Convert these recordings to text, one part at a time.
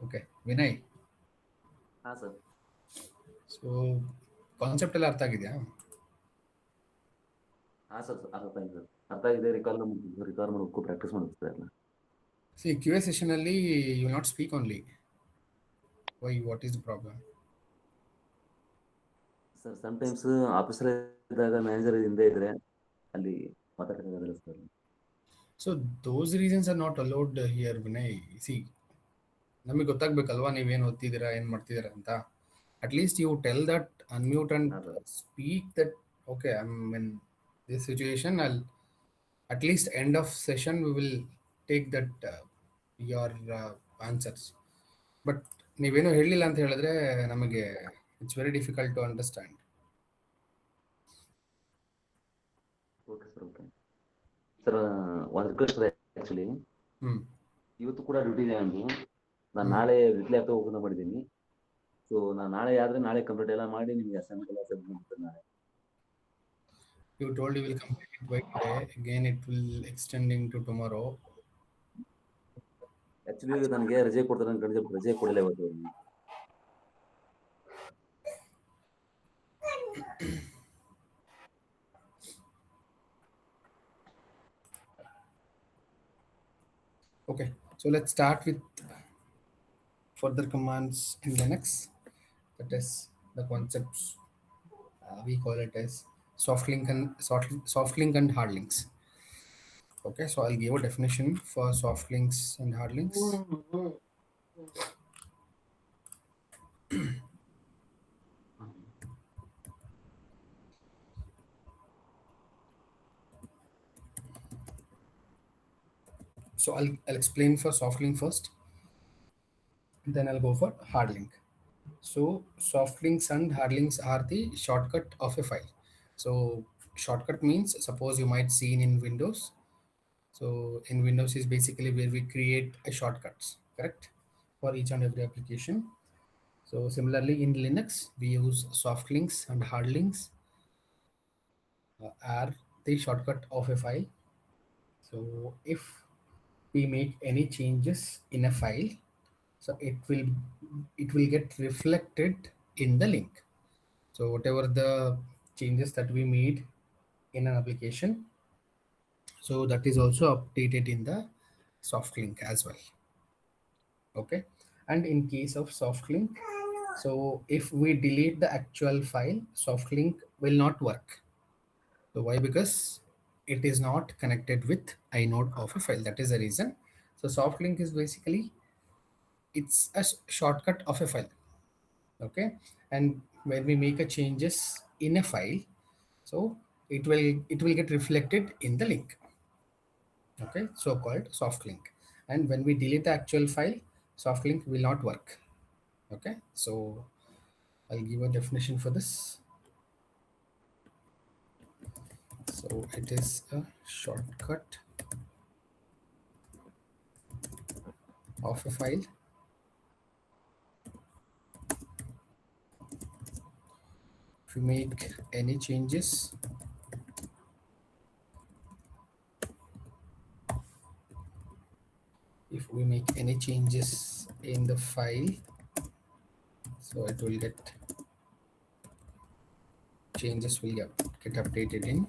Okay Vinay, ಹಾಂ sir. So concept ಎಲ್ಲ ಅರ್ಥ ಆಗಿದೆಯಾ? ಹಾಂ ಸರ್, ಅರ್ಥ ಆಗಿದೆ ಸರ್. ಅರ್ಥ ಆಗಿದೆ. ರಿಕಾಲ್ ಮಾಡಬೇಕು, ಪ್ರಾಕ್ಟೀಸ್ ಮಾಡಬೇಕು ಸರ್ ಎಲ್ಲ. ಸಿ ಕ್ಯೂ ಎ ಸೆಷನಲ್ಲಿ you not speak only. Why, what is the problem? Sir sometimes ಆಫೀಸಲ್ಲಿ ಇದ್ದಾಗ ಮ್ಯಾನೇಜರ್ ಹಿಂದೆ ಇದ್ರೆ ಅಲ್ಲಿ ಮಾತಾಡೋಕ್ಕಾಗೋದಿಲ್ಲ sir. So those reasons are not allowed here Vinay. See ನಮಗೆ ಗೊತ್ತಾಗ್ಬೇಕಲ್ವಾ ನೀವೇನು ಓದ್ತಿದ್ದೀರಾ, ಏನು ಮಾಡ್ತಿದ್ದೀರಾ ಅಂತ. At least you tell that unmute and ಹಾಂ sir. Speak that okay I am in this situation. ಅಲ್ಲಿ at least end of session we will take that your answers. But ನೀವೇನು ಹೇಳಿಲ್ಲ ಅಂತ ಹೇಳಿದ್ರೆ ನಮಗೆ it's very difficult to understand. Okay sir, okay sir. ಒಂದು request ಇದೆ actually. ಹ್ಞೂ ಇವತ್ತು ಕೂಡ ಡ್ಯೂಟಿ ಇದೆ ನನಗೆ. ನಾನು ಹ್ಞೂ ನಾಳೆ ವೀಕ್ಲಿ ಆ್ಯಪ್ ಓಪನ್ ಮಾಡಿದ್ದೀನಿ. ಸೊ ನಾನು ನಾಳೆ ಆದರೆ ನಾಳೆ ಕಂಪ್ಲೀಟ್ ಎಲ್ಲ ಮಾಡಿ ನಿಮಗೆ ಅಸೈನ್ಮೆಂಟ್ ಎಲ್ಲ ಸಬ್ಮಿಟ್ ಮಾಡ್ತೀನಿ ನಾಳೆ. you told you will complete it by today, again it will extending to tomorrow. Actually ನನಗೆ ರಜೆ ಕೊಡ್ತಾರೆ ಅನ್ಕೊಂಡು ರಜೆ ಕೊಡಲಿಲ್ಲ ಇವತ್ತು ಅವ್ರಿಗೆ. Okay, so let's start with further commands in Linux. That is the concepts, we call it as soft link and hard links. Okay, so I'll give a definition for soft links and hard links. So I'll explain for soft link first, then I'll go for hard link. So soft links and hard links are the shortcut of a file. So shortcut means, suppose you might see in Windows. So in Windows is basically where we create a shortcuts, correct, for each and every application. So similarly in Linux we use soft links and hard links, are the shortcut of a file. So if we make any changes in a file, so it will get reflected in the link. So whatever the changes that we made in an application, so that is also updated in the soft link as well. Okay, and in case of soft link, so if we delete the actual file, soft link will not work. So why? Because it is not connected with inode of a file. That is the reason. So soft link is basically, it's a shortcut of a file. Okay, and when we make a changes in a file, so it will get reflected in the link. Okay, so called soft link. And when we delete the actual file, soft link will not work. Okay, so I'll give a definition for this. So it is a shortcut of a file if you make any changes in the file, so it will get changes will get updated in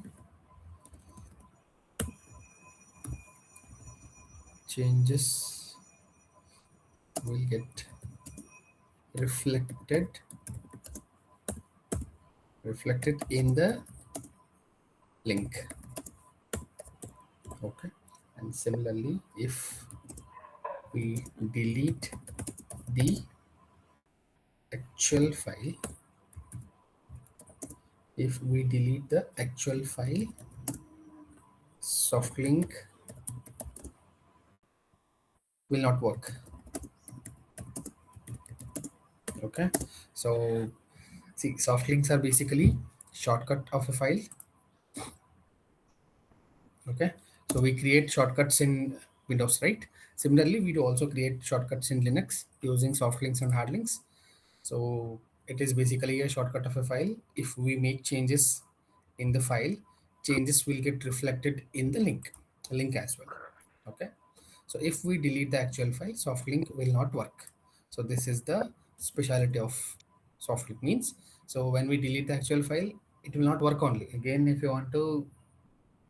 changes will get reflected in the link. Okay, and similarly if we delete the actual file, soft link will not work. Okay, so see, soft links are basically shortcut of a file. Okay, so we create shortcuts in Windows, right? Similarly we do also create shortcuts in Linux using soft links and hard links. So it is basically a shortcut of a file. If we make changes in the file, changes will get reflected in the link as well. Okay, so if we delete the actual file, soft link will not work. So this is the speciality of soft link means. So when we delete the actual file, it will not work only. Again, if you want to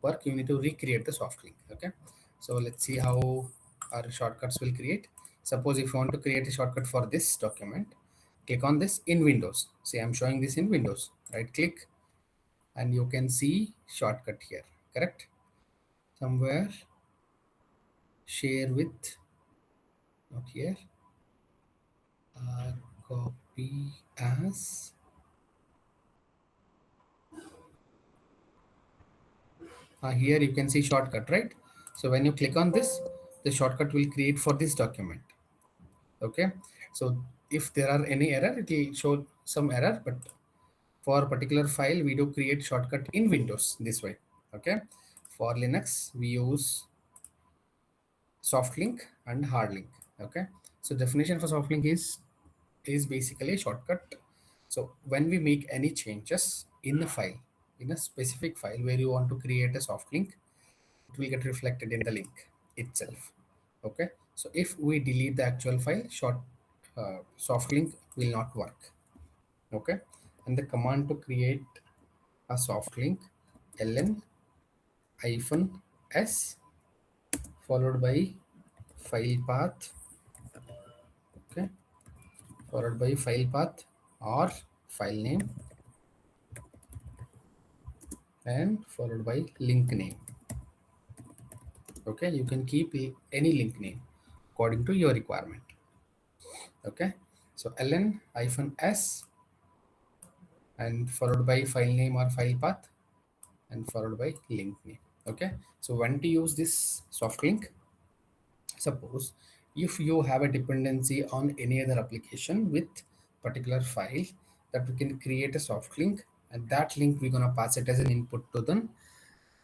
work, you need to recreate the soft link. Okay. So let's see how our shortcuts will create. Suppose if you want to create a shortcut for this document, click on this in Windows. See, I'm showing this in Windows. Right click and you can see shortcut here. Correct? Somewhere share with, not here, uh, copy as. Here you can see shortcut, right? So when you click on this, the shortcut will create for this document. Okay. So if there are any error, it will show some error, but for particular file, we do create shortcut in Windows this way. Okay. For Linux, we use soft link and hard link. Okay. So definition for soft link is basically a shortcut. So when we make any changes in a file, in a specific file where you want to create a soft link, it will get reflected in the link itself. Okay. So if we delete the actual file, soft link will not work. Okay. And the command to create a soft link, ln hyphen s followed by file path. Okay. Followed by file path or file name and followed by link name. Okay. You can keep any link name according to your requirement. Okay. So ln hyphen s and followed by file name or file path and followed by link name. Okay. So when to use this soft link, suppose if you have a dependency on any other application with particular file, that we can create a soft link, and that link we're going to pass it as an input to the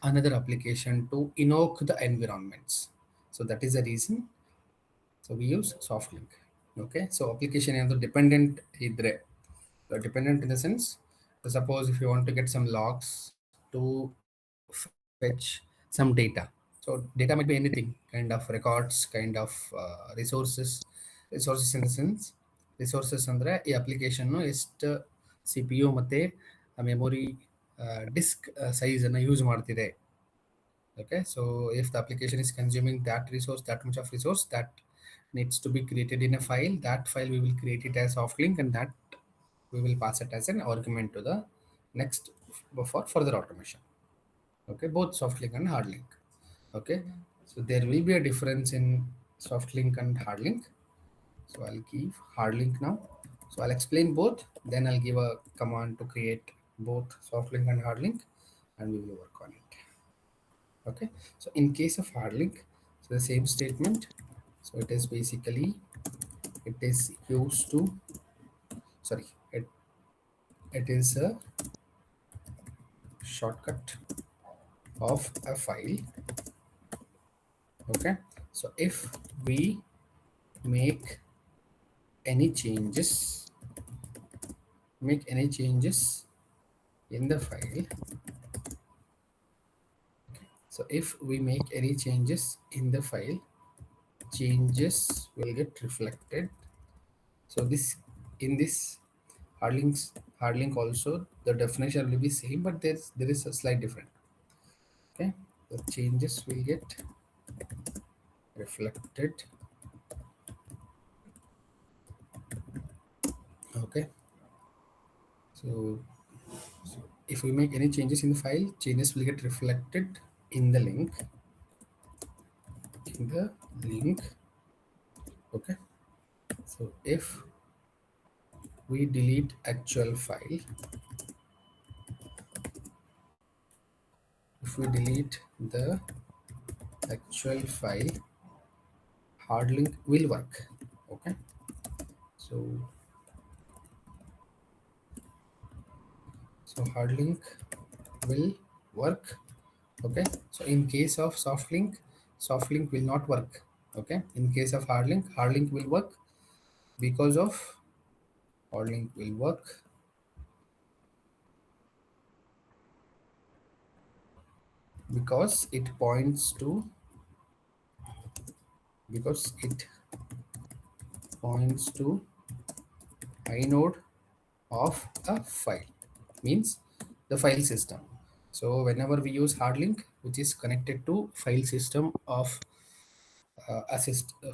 another application to invoke the environments. So that is the reason. So we use soft link. Okay. So application and the dependent idre. The dependent in the sense, suppose if you want to get some logs to fetch some data. So data might be anything, kind of records, kind of resources. Resources in the sense, resources ಅಂದ್ರೆ ಈ application ಎಷ್ಟು C P U ಮತ್ತು memory disc ಸೈಜನ್ನು use ಮಾಡ್ತಿದೆ. Okay, so if the application is consuming that resource, that much of resource, that needs to be created in a file. That file we will create it as soft link, and that we will pass it as an argument to the next for further automation. Okay, both soft link and hard link. Okay, so there will be a difference in soft link and hard link. So I'll give hard link now. So I'll explain both, then I'll give a command to create both soft link and hard link, and we will work on it. Okay, so in case of hard link, so the same statement. So it is basically, it is used to, sorry, it is a shortcut of a file. Okay, so if we make any changes, in the file. So if we make any changes in the file, changes will get reflected. So this, in this hard link also the definition will be same, but there is a slight difference. Okay, the changes will get reflected. Okay, so if we make any changes in the file, changes will get reflected in the link. Okay, so if we delete actual file, if we delete the actual file, hard link will work. Okay, so hard link will work. Okay, so in case of soft link will not work. Okay, in case of hard link will work, because of hard link will work because it points to, because it points to inode of a file, means the file system. So whenever we use hard link, which is connected to file system of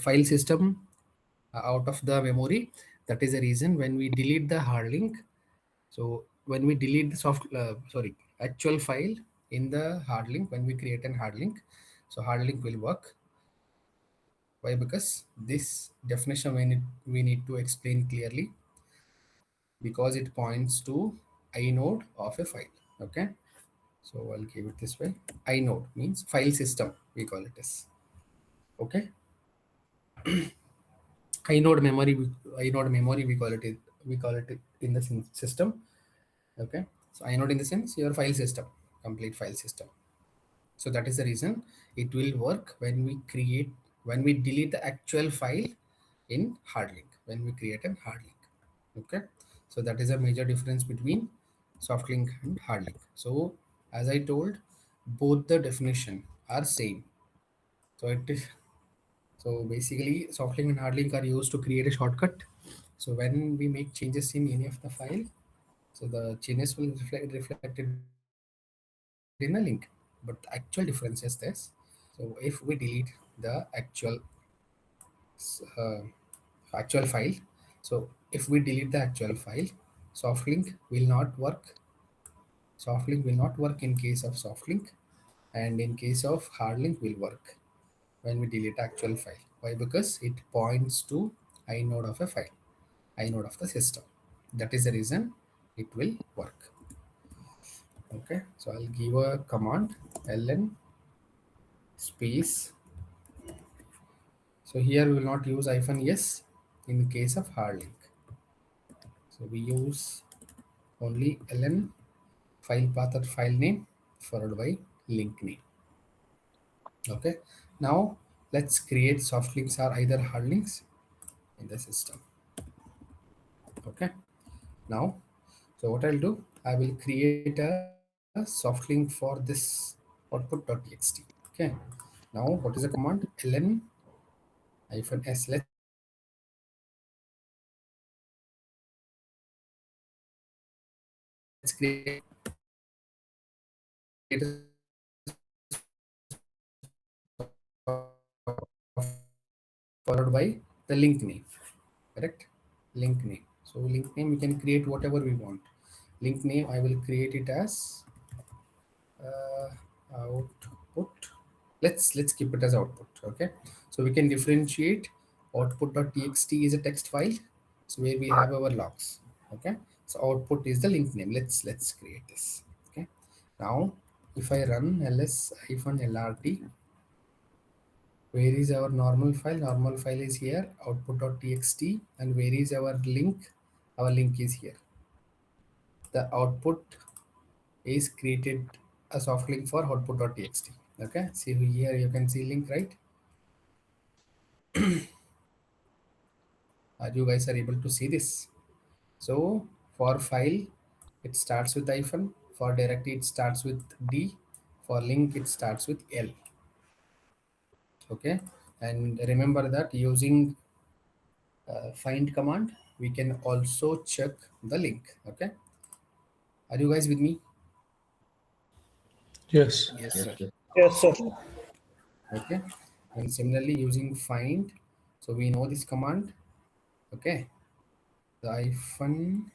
file system out of the memory, that is the reason when we delete the hard link. So when we delete the actual file in the hard link, when we create an hard link, so hard link will work. Why? Because this definition we need to explain clearly, because it points to inode of a file. Okay, so I'll give it this way. Inode means file system, we call it as. Okay, inode memory, inode memory we call it. We call it in the system. Okay, so inode in the sense your file system, complete file system. So that is the reason it will work when we delete the actual file in hard link, when we create a hard link. Okay, so that is a major difference between soft link and hard link. So as I told, both the definition are same. So it is, so basically soft link and hard link are used to create a shortcut. So when we make changes in any of the file, so the changes will reflected in a link. But the actual difference is this. So if we delete the uh, actual file, so if we delete the actual file, soft link will not work. Soft link will not work in case of soft link, and in case of hard link will work when we delete actual file. Why? Because it points to inode of a file, inode of the system. That is the reason it will work. Okay, so I'll give a command ln space. So here we will not use hyphen yes in case of hard link. So we use only ln file path or file name followed by link name. Okay, now let's create soft links or either hard links in the system. Okay, now, so what I'll do, I will create a soft link for this output.txt. Okay, now what is the command? Ln hyphen s. Let's create a soft link for followed by the link name. Correct? Link name. So link name we can create whatever we want. Link name I will create it as uh, output. Let's keep it as output. Okay, so we can differentiate. Output.txt is a text file, so where we have our logs. Okay, so output is the link name. Let's create this. Okay, now if I run ls hyphen lrt, where is our normal file? Normal file is here, output.txt. And where is our link? Our link is here. The output is created a soft link for output.txt. Okay, see here you can see link, right? You guys are able to see this. So for file, it starts with hyphen. For directory, it starts with D. For link, it starts with L. Okay, and remember that using find command, we can also check the link. Okay, are you guys with me? Yes. Yes, Yes, sir. sir. Yes, sir. Okay, and similarly using find, so we know this command. Okay, the hyphen.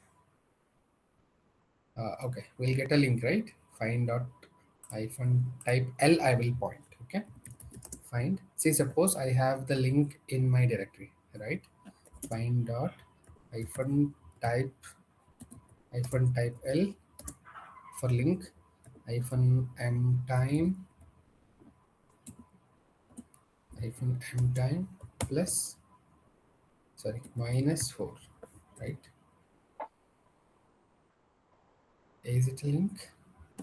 Okay, we'll get a link, right? Find dot hyphen type L. I will point. Okay, find. See, suppose I have the link in my directory, right? Find dot hyphen type L for link hyphen m time plus, sorry, minus 4, right? Is it a link?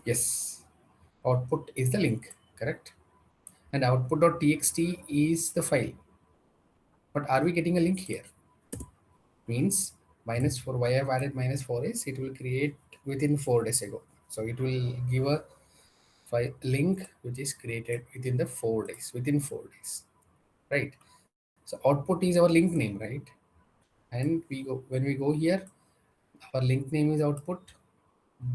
Yes. Output is the link, correct? And output.txt is the file. But are we getting a link here? Means minus 4. Why I've added minus 4 is it will create within 4 days ago. So it will give a file link which is created within the 4 days, within 4 days, right? So output is our link name, right? and we go when we go here, our link name is output.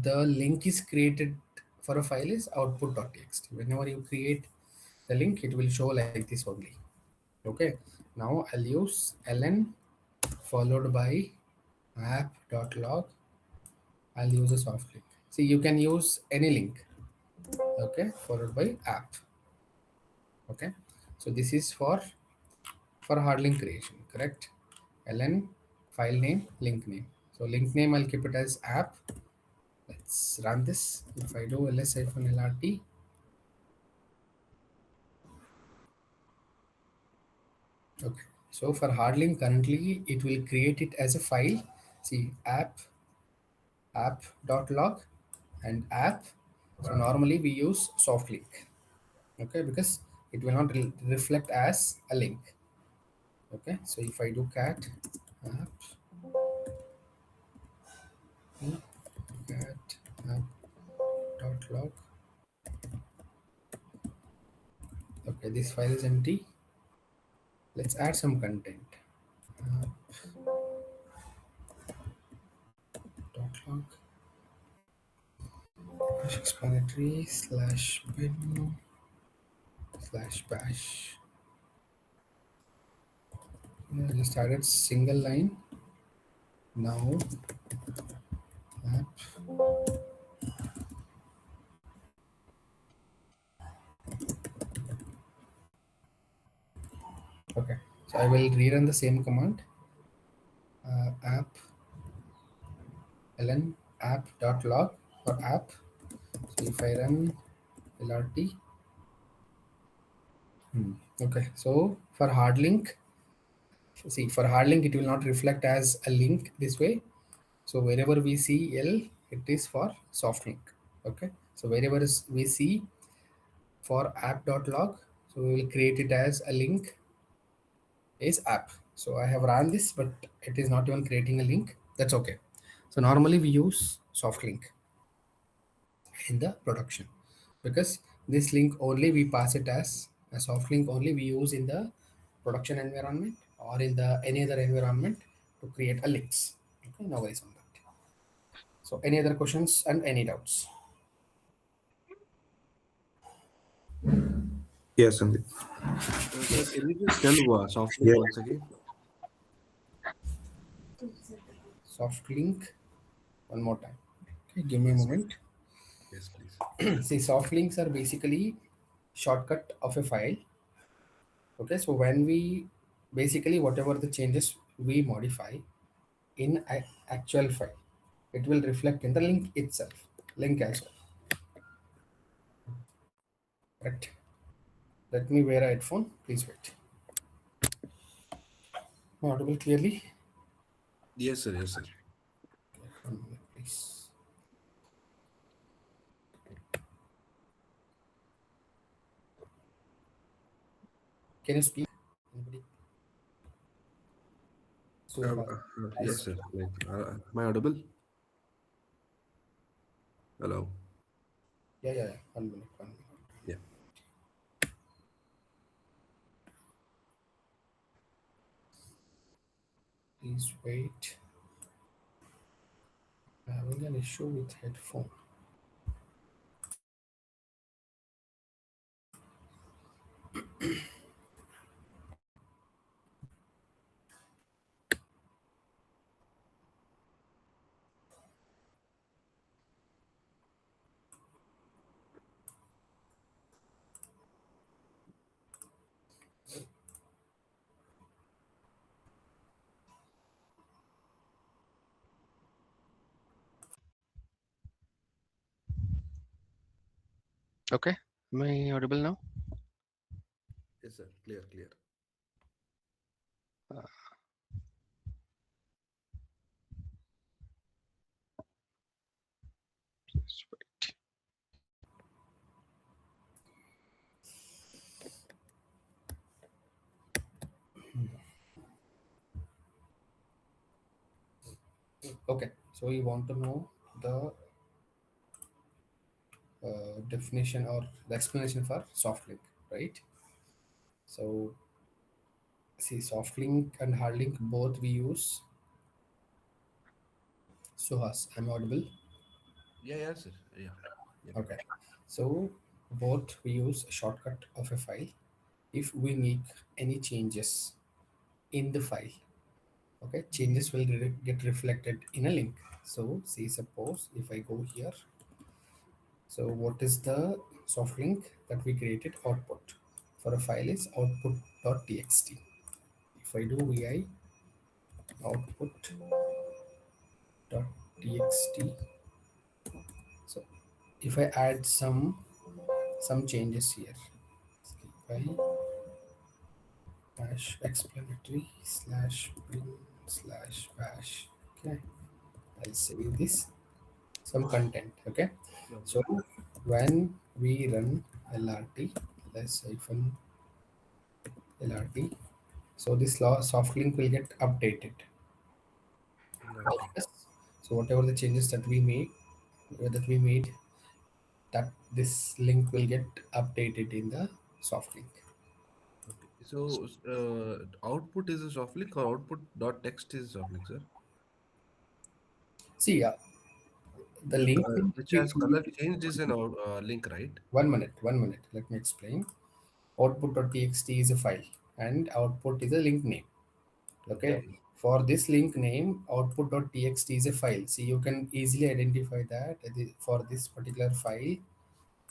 The link is created for a file is output.txt. Whenever you create the link, it will show like this only. Okay, now I'll use ln followed by app.log. I'll use a soft link. See, you can use any link. Okay, followed by app. Okay, so this is for hard link creation, correct? Ln file name link name. So link name I'll keep it as app. Let's run this. If I do ls-lrt, okay. So for hard link currently it will create it as a file. See app.log and app. So normally we use soft link. Okay, because it will not reflect as a link. Okay, so if I do cat app, cat app.log. Okay, this file is empty. Let's add some content. App.log explanatory slash bin slash bash. I just added single line. Now app. Okay, so I will rerun the same command. App ln app.log for app. So if I run lrt, okay. So for hard link, see for hard link it will not reflect as a link this way. So wherever we see L, it is for soft link. Okay. So wherever we see for app.log, so we will create it as a link is app. So I have run this, but it is not even creating a link. That's okay. So normally we use soft link in the production because this link only we pass it as a soft link only we use in the production environment or in the any other environment to create a links. Okay, no worries on that. So any other questions and any doubts? Yes, Sandeep. Sir, can you just tell soft link Yeah. once again? Soft link one more time. Okay, give me a Yes, moment. yes, please. See, soft links are basically shortcut of a file. Okay, so when we basically whatever the changes we modify in actual file, it will reflect in the link itself, link as well. Correct. Let me wear a headphone. Please wait. Am I audible clearly? Yes, sir. Yes, sir. One minute, please. Can you speak? Anybody? So Yes, sir. Like, am I audible? Hello. yeah. 1 minute. 1 minute. Yeah. Please wait. I'm having an issue with headphone. Okay. Am I audible now? Yes, sir. Clear, clear. Uh, please wait. Okay. So you want to know the definition or the explanation for soft link, right? So see, soft link and hard link both we use Suhas, I'm audible. Yeah, yeah, sir. Yeah. Yep. Okay. So both we use a shortcut of a file if we make any changes in the file. Okay, changes will get reflected in a link. So see, suppose if I go here, so what is the soft link that we created? Output for a file is output.txt. If I do vi output.txt, so if I add some changes here, by dash explanatory slash bin slash bash. Okay, I'll save this some content. Okay, Okay. so when we run lrt less hyphen lrt, so this soft link will get updated. Okay. Yes. So whatever the changes that we made, that this link will get updated in the soft link. Okay. So, output is a soft link or output dot text is a soft link, sir? See, the link will Which be has color changed is an link, right? 1 minute. 1 minute. Let me explain. Output.txt is a file, and output is a link name. Okay. Okay. For this link name, output.txt is a file. See, you can easily identify that for this particular file,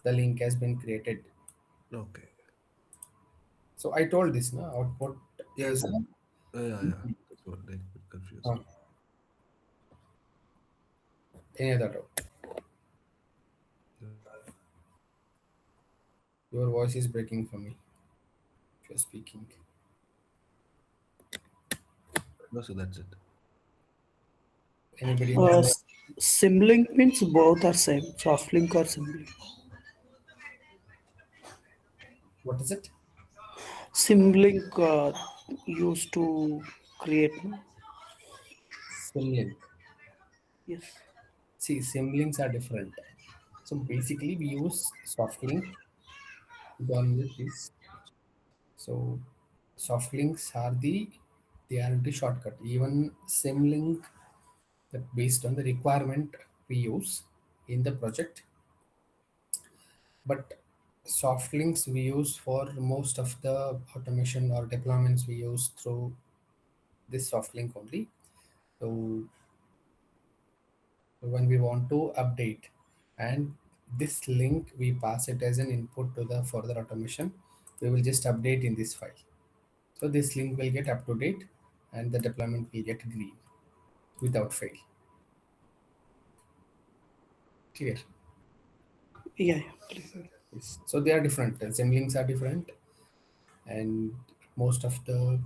the link has been created. Okay. So I told this now. Output Yeah, is sir. Yeah, yeah. That's what like bit confused. uh, any other doubt. Yeah. Your voice is breaking for me if you're speaking. No, so that's it. Anybody has Uh, any? s- Symlink means both are same. Softlink or symlink. What is it? Symlink used to create. No? Symlink. Yes. See, symlinks are different. So basically, we use soft link done with this. So soft links are the shortcut. Even symlink that based on the requirement we use in the project, but soft links we use for most of the automation or deployments we use through this soft link only. So when we want to update, and this link we pass it as an input to the further automation, we will just update in this file. So this link will get up to date and the deployment will get green without fail. Clear? Yeah. Yeah. Yes. So they are different. Same links are different, and most of the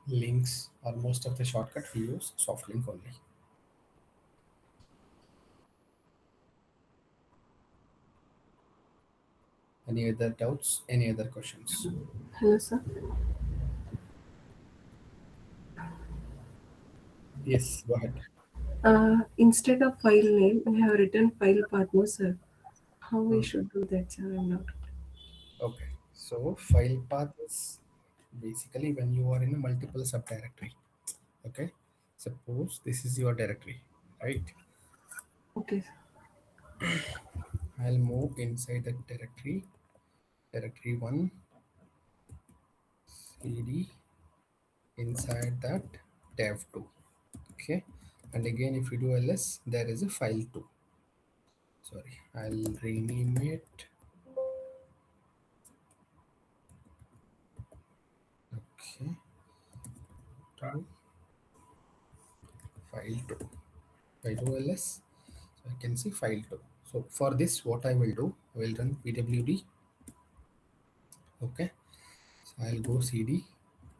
links or most of the shortcut we use soft link only. Any other doubts? Any other questions? Hello, sir. Yes, go ahead. Instead of file name, we have written file path, no, sir. How we Hmm. should do that, sir? I'm not. Okay. So file path is basically when you are in a multiple subdirectory. Okay. Suppose this is your directory, right? Okay, sir. I'll move inside the directory, directory one, cd, inside that dev2. Okay. And again, if you do ls, there is a file 2. Sorry, I'll rename it. Okay, to file 2. If I do ls, so I can see file 2. So for this, what I will do, I will run pwd. Okay, so I'll go cd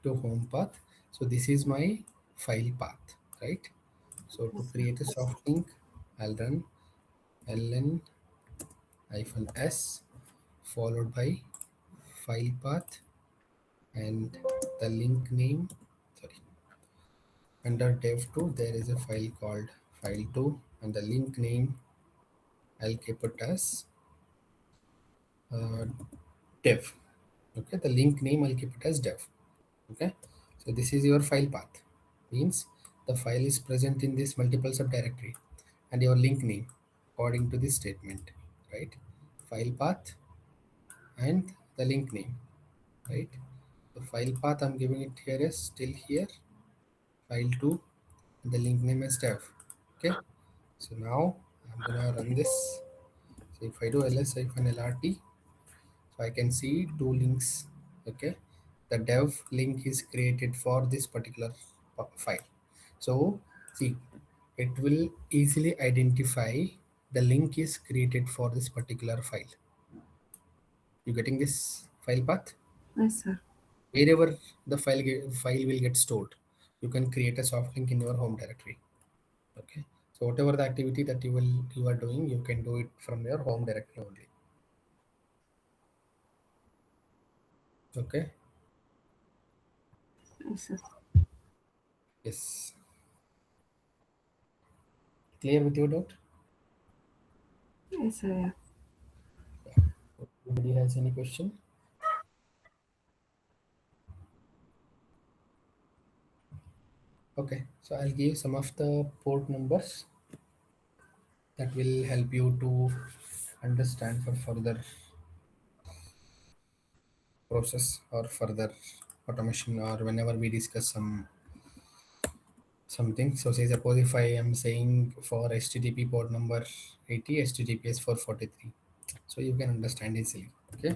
to home path. So this is my file path, right? So to Yes, sir. create a soft link, I'll run ln -s followed by file path and the link name. Sorry, under dev2 there is a file called file2 and the link name I'll keep it as uh, dev. Okay, the link name I'll keep it as dev. Okay, so this is your file path, means the file is present in this multiple subdirectory. and your link name according to this statement, right? File path and the link name, right? The file path I'm giving it here is still here, file 2, and the link name is dev. Okay, so now I'm gonna run this. So if I do ls-lrt, so I can see two links. Okay, the dev link is created for this particular file. So see, it will easily identify the link is created for this particular file. You getting this file path? Yes, sir. Wherever the file will get stored, you can create a soft link in your home directory. Okay, so whatever the activity that you are doing, you can do it from your home directory only. Okay. Yes, sir. Yes. Clear with your doubt? Yes, sir. Yeah. Anybody has any question? Okay, so I'll give some of the port numbers that will help you to understand for further process or further automation, or whenever we discuss something. So say suppose if I am saying for HTTP port number 80, HTTPS for 43, so you can understand easily. Okay,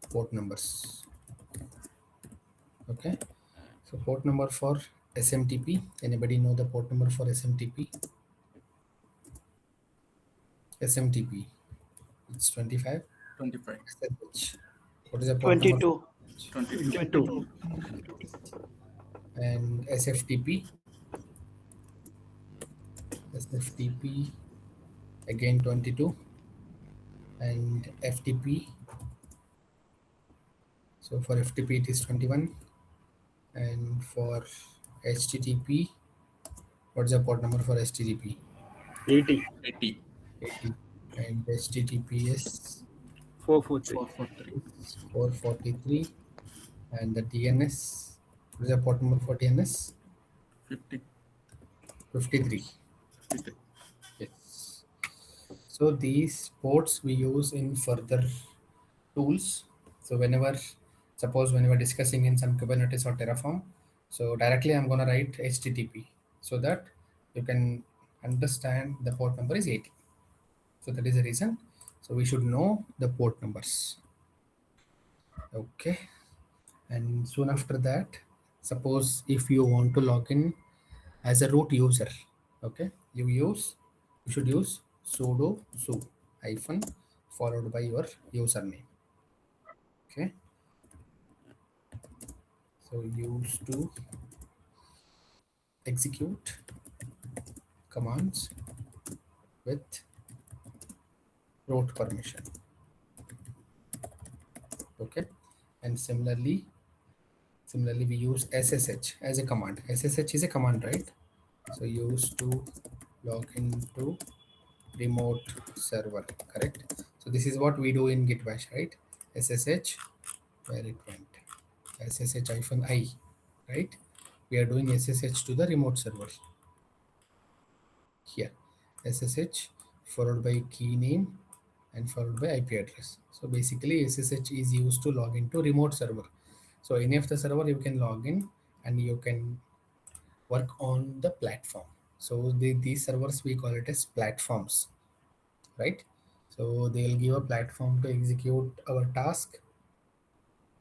port numbers. Okay, so port number for SMTP. Anybody know the port number for SMTP? SMTP. It's 25. 25. SSH. What is the port number? 22. 22. 22. And SFTP. SFTP again 22. And FTP. So for FTP it is 21. And for HTTP, what's the port number for HTTP? 80. 80. 80. And HTTPS 443. 443. is 443. And the DNS, what is the port number for DNS? 50. 53. 53. Yes. So these ports we use in further tools. So whenever discussing in some Kubernetes or Terraform, so directly I'm gonna write HTTP so that you can understand the port number is 80. So that is the reason. So we should know the port numbers. Okay. And soon after that, suppose if you want to log in as a root user, okay, you should use sudo su hyphen followed by your username. Okay, so use to execute commands with root permission. Okay, and similarly we use ssh as a command. Ssh is a command, right? So use to log into remote server, correct? So this is what we do in git bash, right? Ssh, where it went, ssh hyphen I, right? We are doing ssh to the remote server here. Ssh followed by key name and followed by IP address. So basically ssh is used to log into remote server. So any of the server you can log in and you can work on the platform. So these servers we call it as platforms, right? So they'll give a platform to execute our task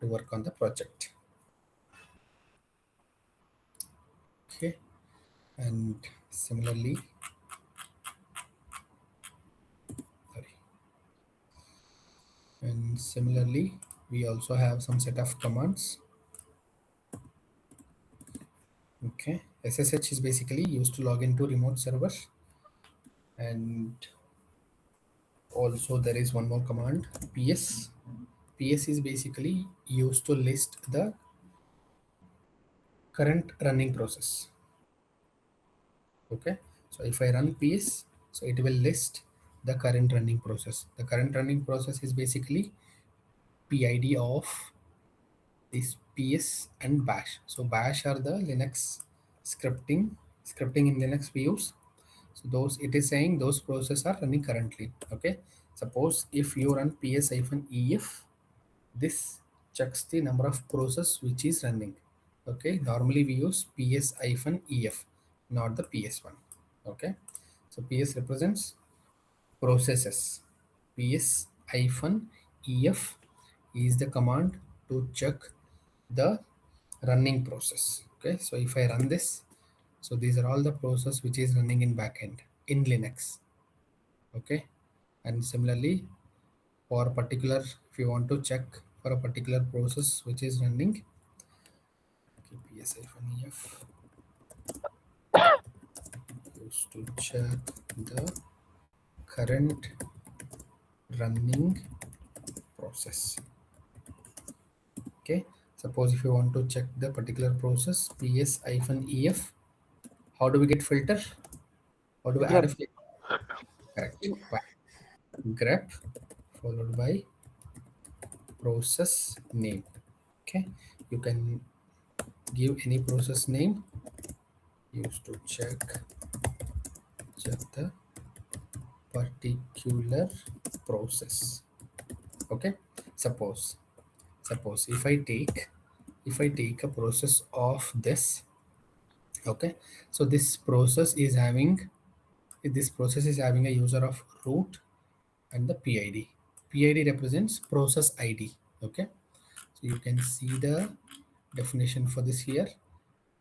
to work on the project. Okay, and similarly, sorry, and similarly, we also have some set of commands. Okay, SSH is basically used to log into remote server, and also there is one more command, PS. PS is basically used to list the current running process. Okay, so if I run ps, so it will list the current running process. The current running process is basically PID of this ps and bash. So bash are the Linux scripting in Linux we use. So those, it is saying those processes are running currently. Okay. Suppose if you run ps-ef, this checks the number of process which is running. Okay. Normally we use ps-ef, not the ps1. Okay. So ps represents processes. ps-ef is the command to check the running process. Okay. So if I run this, so these are all the process which is running in backend in Linux. Okay. And similarly, for a particular, if you want to check for a particular process which is running, okay, ps-ef used to check the current running process. Okay. Suppose if you want to check the particular process, ps-ef, how do we get filter? How do we add a filter? Correct. By grep followed by process name. Okay. You can give any process name used to check the particular process. Okay. Suppose if I take a process of this. Okay. So this process is having a user of root and the PID. PID represents process ID. Okay. So you can see the definition for this here.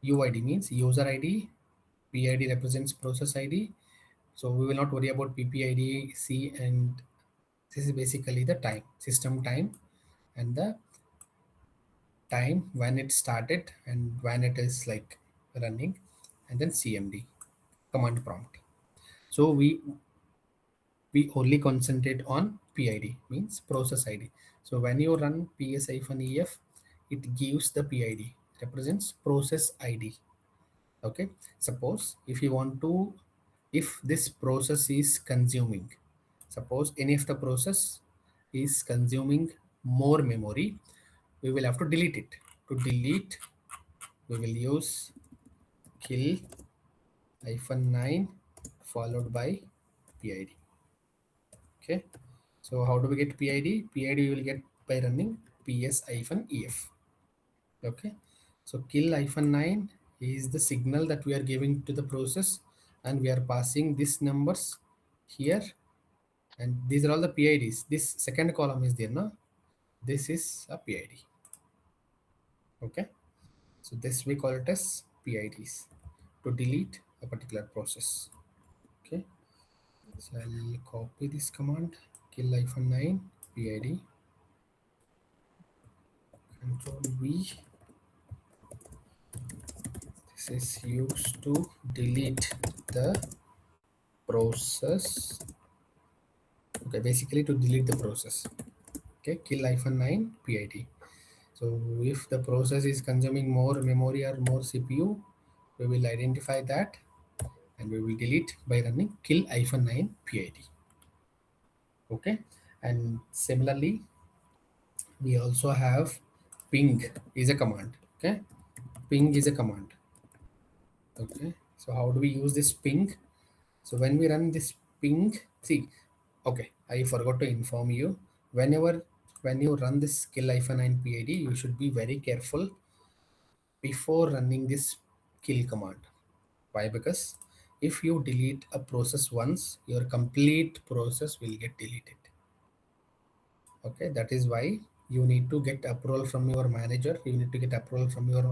UID means user ID, PID represents process ID. So we will not worry about PPID, C, and this is basically the time, system time, and the time when it started and when it is like running, and then CMD, command prompt. So we only concentrate on PID, means process ID. So when you run ps-ef, it gives the PID, represents process ID. Okay. Suppose if you want to, if this process is consuming, suppose any of the process is consuming more memory, we will have to delete it. To delete, we will use kill -9 followed by PID. Okay. So how do we get PID? PID we will get by running ps-ef. Okay. So kill -9 is the signal that we are giving to the process, and we are passing these numbers here, and these are all the PIDs. This second column is there, no? This is a PID. Okay. So this we call it as PIDs to delete a particular process. Okay. So I'll copy this command, kill -9 PID, Control V. This is used to delete the process. Okay, basically to delete the process. Okay, kill -9 PID. So if the process is consuming more memory or more CPU, we will identify that and we will delete by running kill -9 PID. Okay, and similarly, we also have ping is a command. Okay, ping is a command. Okay, so how do we use this ping? So when we run this ping, see, okay, I forgot to inform you. When you run this kill -9 PID, you should be very careful before running this kill command. Why? Because if you delete a process once, your complete process will get deleted. Okay, that is why you need to get approval from your manager. You need to get approval from your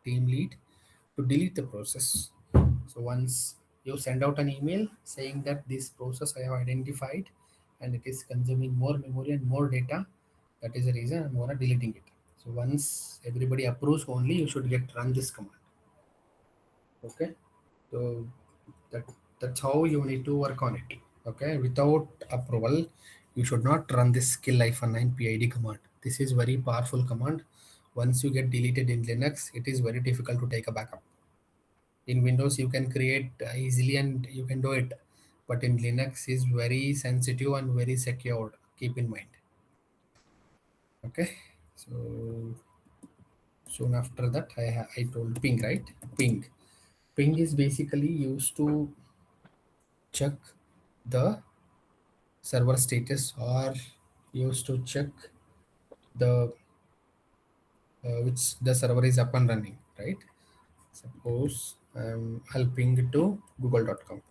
team lead to delete the process. So once you send out an email saying that this process I have identified and it is consuming more memory and more data, that is the reason I'm gonna deleting it. So once everybody approves only, you should get run this command. Okay. So that that's how you need to work on it. Okay. Without approval, you should not run this kill -9 PID command. This is very powerful command. Once you get deleted in Linux, it is very difficult to take a backup. In Windows you can create easily and you can do it, but in Linux is very sensitive and very secured, keep in mind. Okay. So soon after that I told ping, right? Ping is basically used to check the server status or used to check the which the server is up and running, right? Suppose I'll ping it to google.com.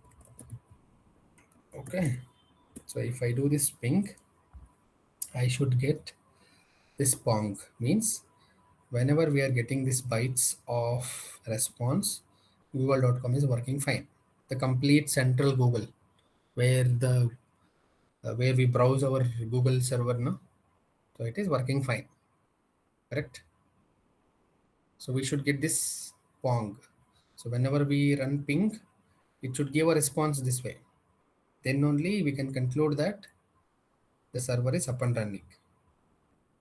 Okay, so if I do this ping, I should get this pong, means whenever we are getting these bytes of response, google.com is working fine. The complete central Google, where the where we browse our Google server, no, so it is working fine, correct? So we should get this pong. So whenever we run ping, it should give a response this way. Then only we can conclude that the server is up and running.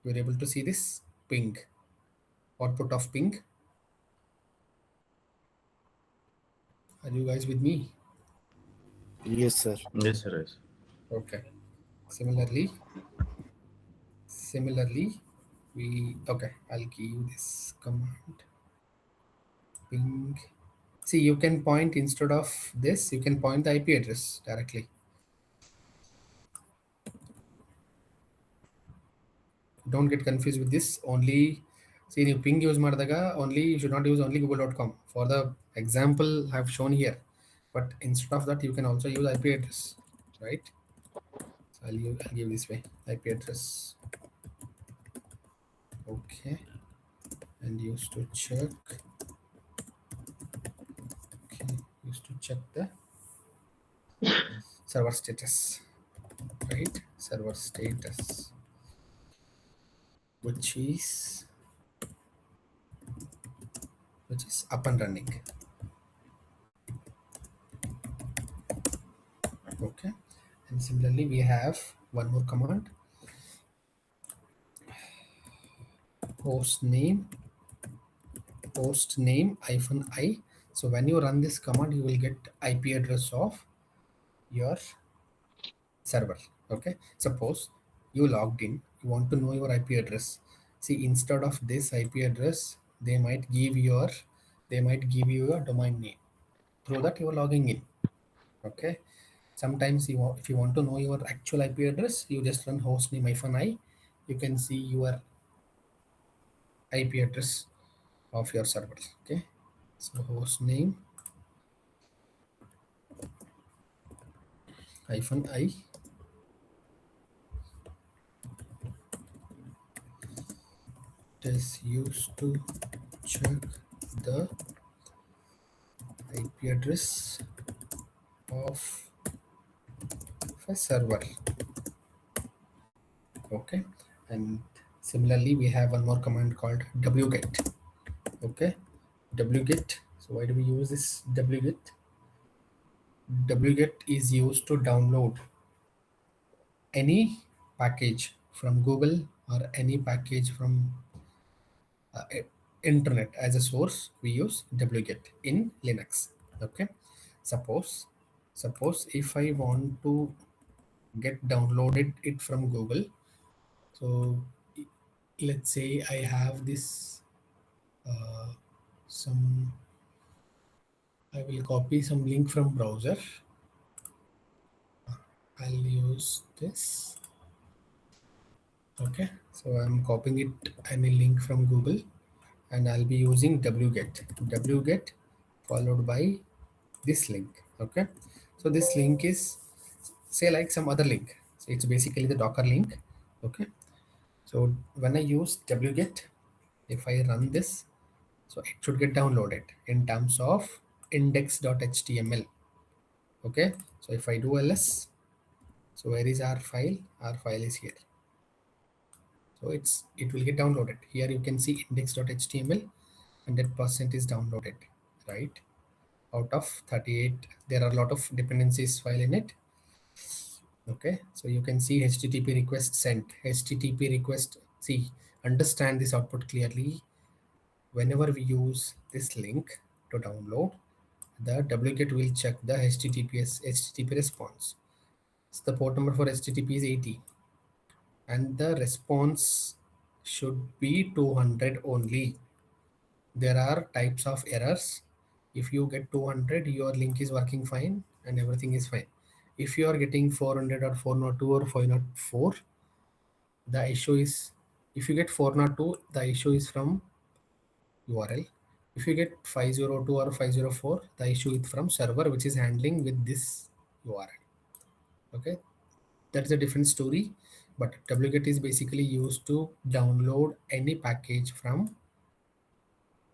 You're able to see this ping, output of ping. Are you guys with me? Yes, sir. Yes, sir. Yes. Okay. Similarly, I'll give you this command ping. See, you can point, instead of this, you can point the IP address directly. Don't get confused with this. Only see, you ping use ಮಾಡಿದಾಗ only you should not use only google.com for the example I have shown here, but instead of that you can also use IP address, right? So I'll give this way IP address. Okay, and used to check. Okay, used to check the server status, right? Server status, which is up and running. Okay, and similarly we have one more command, host name -i. So when you run this command, you will get IP address of your server. Okay, suppose you logged in, you want to know your IP address. See, instead of this IP address, they might give you a domain name. Through that you are logging in. Okay, sometimes if you want to know your actual IP address, you just run hostname -i. You can see your IP address of your server. Okay, so hostname -i. It is used to check the IP address of a server. Okay, and similarly we have one more command called wget. Okay, wget. So why do we use this wget? Wget is used to download any package from Google or any package from internet as a source. We use wget in Linux. Okay, suppose if I want to get downloaded it from Google, so let's say I have this some I will copy some link from browser. I'll use this. Okay, so I'm copying it any link from Google, and I'll be using wget followed by this link. Okay, so this link is, say, like some other link. So it's basically the Docker link. Okay, so when I use wget, if I run this, so it should get downloaded in terms of index.html. Okay, so if I do ls, so where is our file? Our file is here. So it will get downloaded. Here you can see index.html, 100% is downloaded, right? Out of 38, there are a lot of dependencies file in it. Okay, so you can see http request sent, http request. See, understand this output clearly. Whenever we use this link to download, the wget will check the http response. So the port number for http is 80, and the response should be 200 only. There are types of errors. If you get 200, your link is working fine, and everything is fine. If you are getting 400 or 402 or 504, the issue is, if you get 402, the issue is from URL. If you get 502 or 504, the issue is from server, which is handling with this URL. Okay, that's a different story. But wget is basically used to download any package from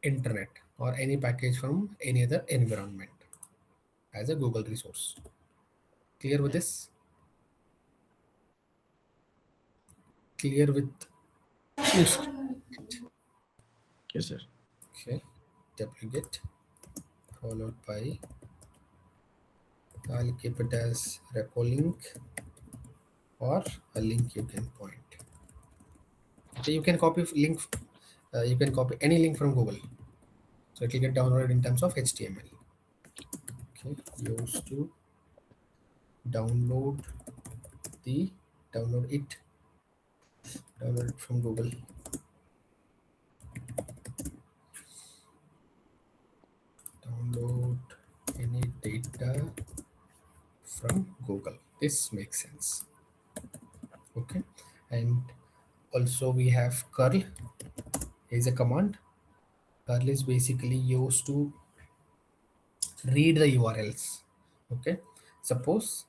internet or any package from any other environment as a Google resource. Clear with this? Clear with this? Yes, sir. Okay, wget followed by, I'll keep it as repo link or a link you can point. Okay, you can copy link, you can copy any link from Google, so it will get downloaded in terms of HTML. Okay, used to download the download it from Google. Download any data from Google. This makes sense. Okay, and also we have curl is a command. Curl is basically used to read the URLs. Okay, suppose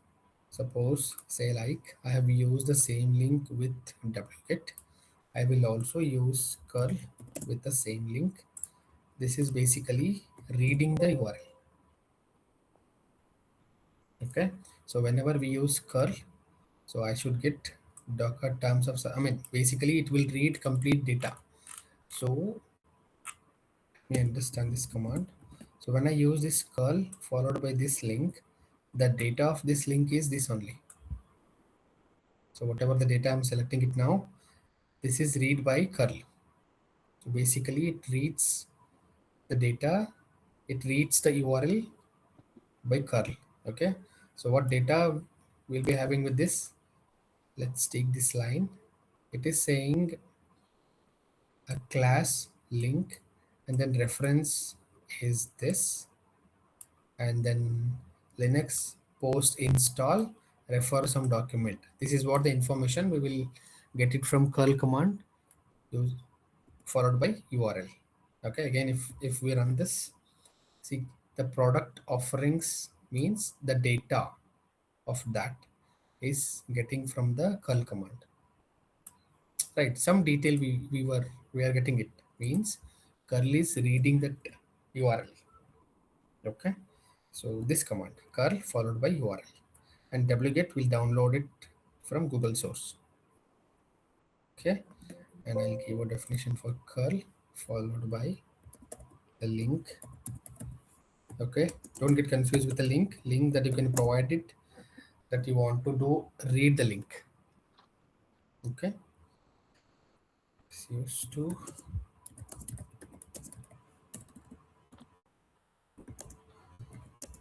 say like I have used the same link with wget, I will also use curl with the same link. This is basically reading the URL. Okay, so whenever we use curl, so I should get docker terms of, I mean basically it will read complete data. So let me understand this command. So when I use this curl followed by this link, the data of this link is this only. So whatever the data I'm selecting it now, this is read by curl. So basically it reads the data, it reads the URL by curl. Okay, so what data we'll be having with this? Let's take this line. It is saying a class link, and then reference is this, and then Linux post install refer some document. This is what the information we will get it from curl command followed by URL. Okay, again if we run this, see the product offerings means the data of that is getting from the curl command, right? Some detail we are getting, it means curl is reading that URL. Okay, so this command curl followed by URL, and wget will download it from Google source. Okay, and I'll give a definition for curl followed by the link. Okay, don't get confused with the link that you can provide it, that you want to do read the link. Okay, it's used to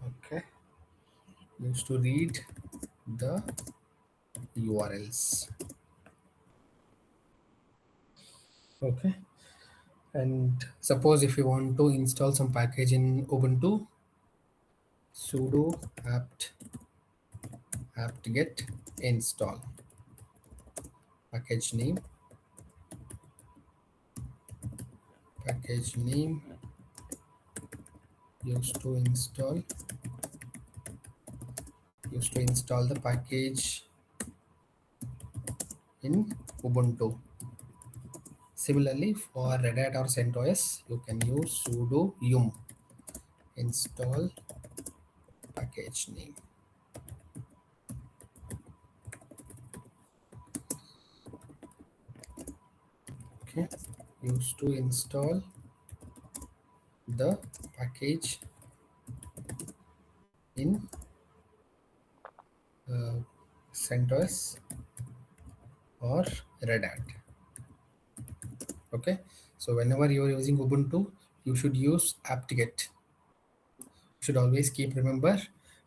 okay used to read the URLs. Okay, and suppose if you want to install some package in Ubuntu, sudo apt-get install, package name used to install the package in Ubuntu. Similarly, for Red Hat or CentOS, you can use sudo yum install package name. Okay, used to install the package in CentOS or Red Hat. Okay, so whenever you are using Ubuntu, you should use apt-get. You should always keep remember,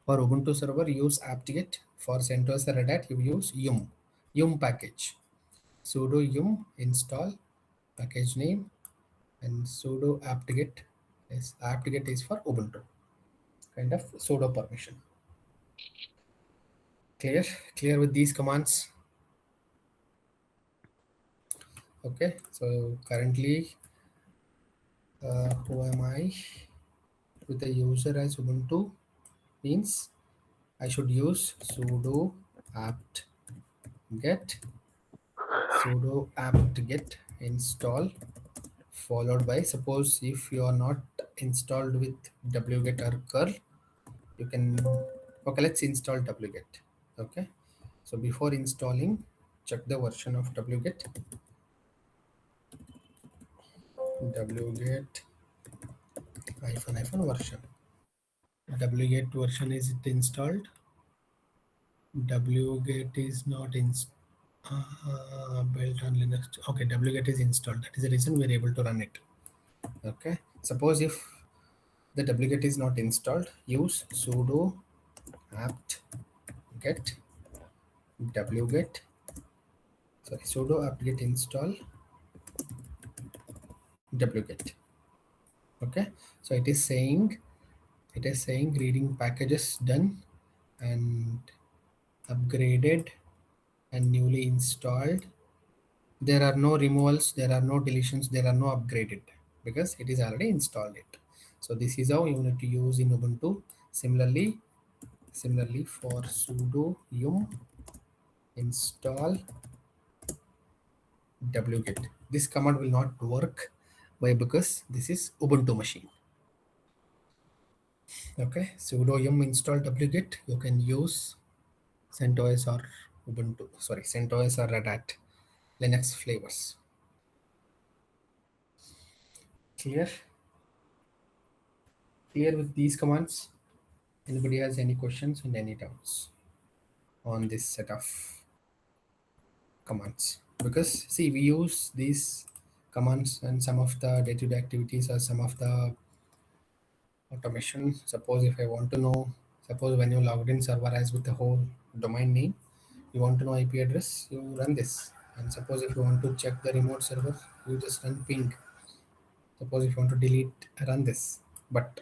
for Ubuntu server use apt-get, for CentOS or Red Hat you use yum package. Sudo yum install package name, and sudo apt-get is for Ubuntu, kind of sudo permission. Clear? Clear with these commands? Okay, so currently, who am I? With the user as Ubuntu means I should use sudo apt get sudo apt get install, followed by, suppose if you are not installed with wget or curl, you can, okay, let's install wget. Okay, so before installing, check the version of wget. Wget version. Wget version, is it installed? Wget is not installed. Built on Linux. Okay, wget is installed. That is the reason we are able to run it. Okay. Suppose if the wget is not installed, use sudo apt get wget. Sorry, sudo apt get install wget. Okay. So it is saying reading packages done and upgraded and newly installed. There are no removals, there are no deletions, there are no upgraded, because it is already installed it. So this is how you need to use in Ubuntu. Similarly for sudo yum install wget, this command will not work. Why? Because this is Ubuntu machine. Okay, sudo yum install wget, you can use CentOS or Ubuntu, sorry, CentOS or Red Hat Linux flavors. Clear? Clear with these commands? Anybody has any questions and any doubts on this set of commands? Because see, we use these commands and some of the day-to-day activities or some of the automation. Suppose if I want to know, suppose when you logged in server as with the whole domain name, you want to know IP address, you run this. And suppose if you want to check the remote server, you just run ping. Suppose if you want to delete, run this. But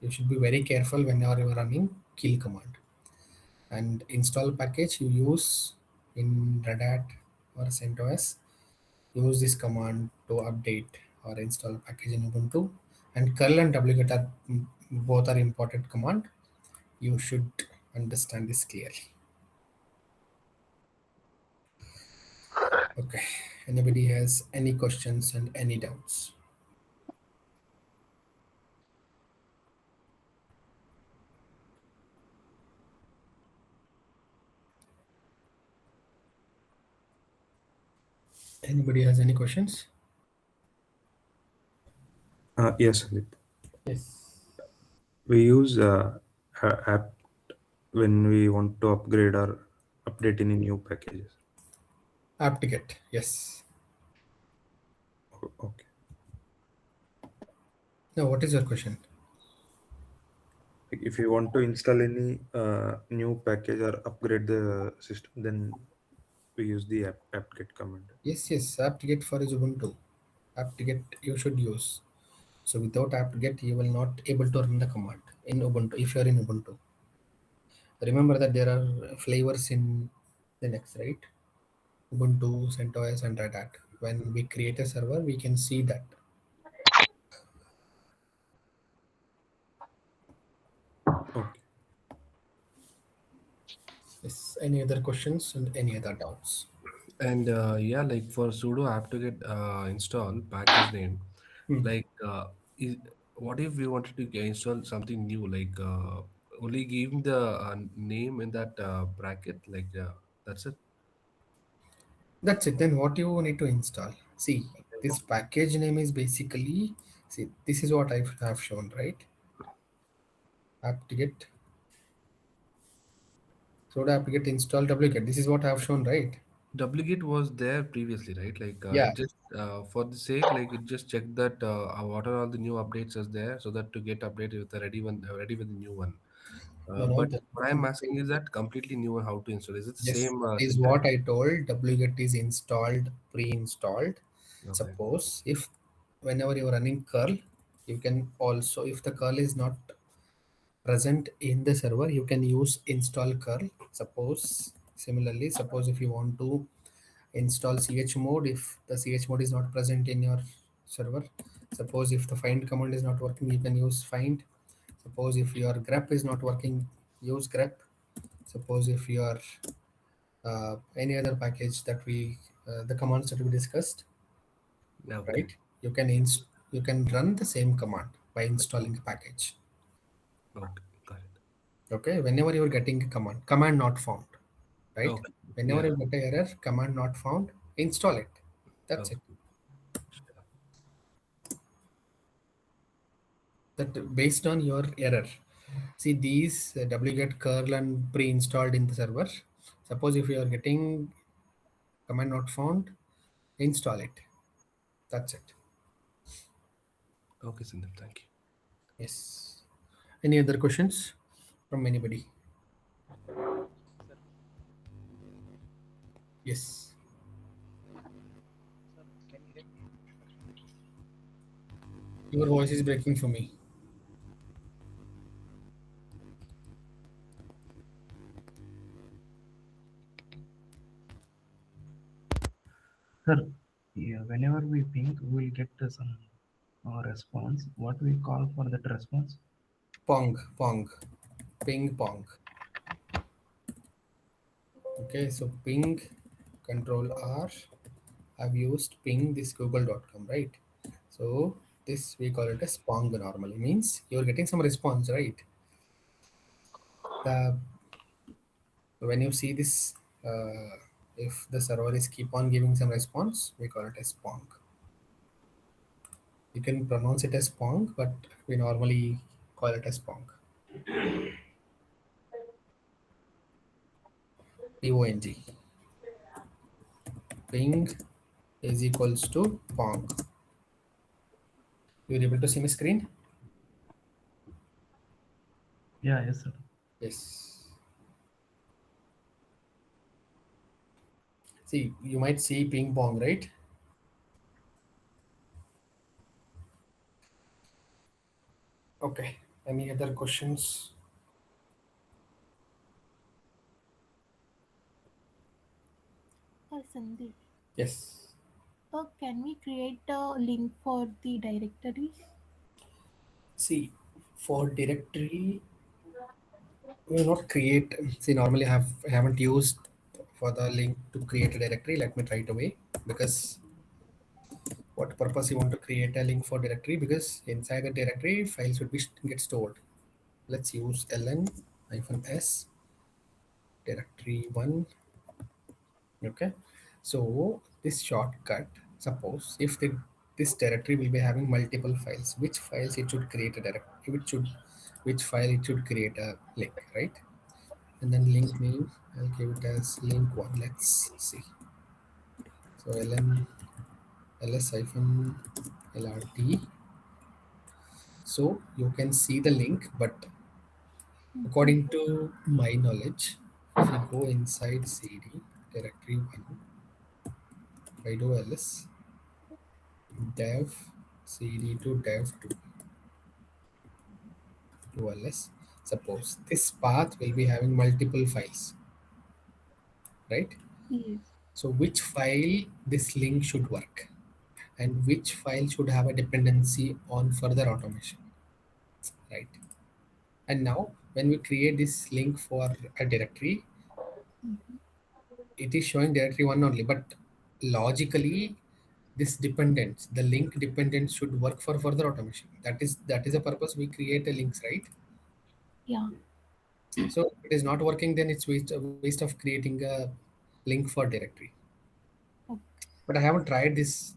you should be very careful whenever you are running kill command. And install package you use in Red Hat or CentOS, use this command to update or install package in Ubuntu. And curl and wget are both are important command. You should understand this clearly. Okay, anybody has any questions and any doubts? Anybody has any questions? Yes, Sandeep. Yes. We use app when we want to upgrade or update any new packages. Apt-get, yes. Okay. Now what is your question? Like if you want to install any new package or upgrade the system, then we use the apt-get command. Yes, apt-get for is Ubuntu. Apt-get you should use. So without apt-get, you will not able to run the command in Ubuntu if you are in Ubuntu. Remember that there are flavors in Linux, right? Ubuntu, CentOS, and Red Hat. When we create a server, we can see that. Okay. Yes. Any other questions and any other doubts? And yeah, like for sudo apt to get install package name, Hmm. like is, what if we wanted to install something new, like only giving the name in that bracket, like that's it. That's it. Then what you need to install? See, this package name is basically, see, this is what I have shown, right? Apt-get. So apt-get install wget. This is what I have shown, right? Wget was there previously, right? Like Yeah. it just for the sake, like it just checked that what are all the new updates is there, so that to get updated with the ready one, ready with the new one. No, no. But what I'm asking is that completely new one, how to install? Is it the Yes, same that is syntax? what I told. Wget is installed, pre-installed. Okay. Suppose if whenever you're running curl, you can also, if the curl is not present in the server, you can use install curl Suppose similarly, suppose if you want to install chmod, if the chmod is not present in your server, suppose if the find command is not working, you can use find. Suppose if your grep is not working, use grep. Suppose if your any other package that we the commands that we discussed, Okay. right? You can run the same command by installing a package. Okay. Got it. Okay, whenever you're getting a command not found, right? Okay. Whenever Yeah. you get a error, command not found, install it. That's Okay. it. That based on your error. See these wget curl and pre-installed in the server. Suppose if you are getting command not found, install it. That's it. Okay, Sindhu. Thank you. Yes. Any other questions from anybody? Yes. Your voice is breaking for me. Sir, yeah, whenever we ping, we will get some response. What we call for that response? Pong, pong, ping pong. Okay, so ping control R. I've used ping this google.com, right? So this we call it as pong normally means you're getting some response, right? The when you see this, if the server is keep on giving some response, we call it as pong. You can pronounce it as pong, but we normally call it as pong. Pong. Ping is equals to pong. You're able to see my screen? Yeah, yes, sir. Yes. See, you might see ping pong, right? Okay. Any other questions? Sandeep, Yes. can we create a link for the directories? See, for directory, we will not create. See, normally I haven't used for the link to create a directory. Let me try it away because what purpose you want to create a link for directory, because inside the directory files would be get stored. Let's use ln-s directory 1. Okay, so this shortcut, suppose if this directory will be having multiple files, which files it should create a directory, which file it should create a link, right? And then link name, I'll give it as link1. Let's see. So ln ls-lrt. So you can see the link, but according to my knowledge, if you go inside cd directory 1, if I do ls dev cd to dev 2 to ls, suppose this path will be having multiple files, right? Yes. So which file this link should work and which file should have a dependency on further automation, right? And now when we create this link for a directory, it is showing directory 1 only, but logically this dependence, the link dependence should work for further automation. That is the purpose we create a links, right? Yeah. So if it is not working, then it's waste of creating a link for directory. Okay. But I haven't tried this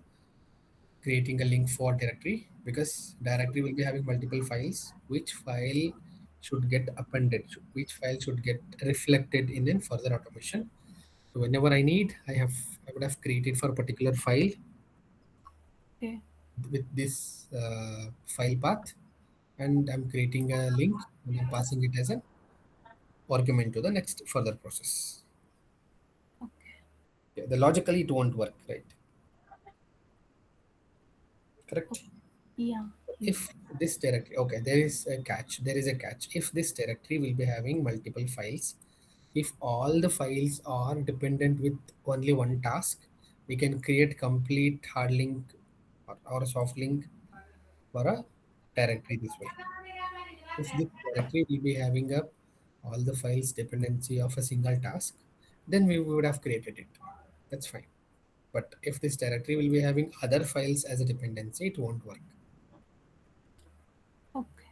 creating a link for directory because directory will be having multiple files. Which file should get appended? Which file should get reflected in further automation? So whenever I would have created for a particular file Okay. with this file path, and I'm creating a link and I'm passing it as an argument to the next further process. Okay. Yeah, the logically it won't work, right? Okay. Correct. Yeah. Yes. If this directory, okay, there is a catch. There is a catch. If this directory will be having multiple files, if all the files are dependent with only one task, we can create complete hard link or a soft link for a directory this way. If this directory will be having up all the files dependency of a single task, then we would have created it. That's fine. But if this directory will be having other files as a dependency, it won't work. Okay.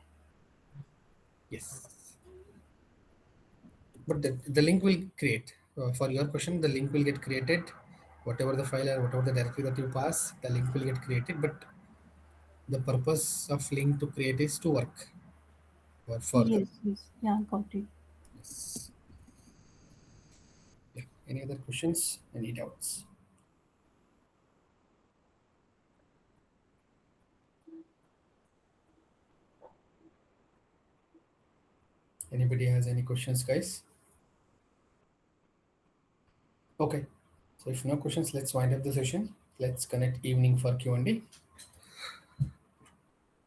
Yes. But the link will create. For your question, the link will get created. Whatever the file or whatever the directory that you pass, the link will get created. But the purpose of link to create is to work or further. Yes, yes. Yeah, got it. Yes. Yeah. Any other questions? Any doubts? Anybody has any questions, guys? Okay. So if no questions, let's wind up the session. Let's connect evening for Q&A.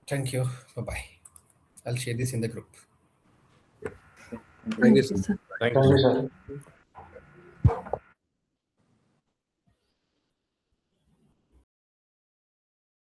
Thank you. Bye-bye. I'll share this in the group. Thank you, Thank you, sir. sir. Thank Thank you. you, sir.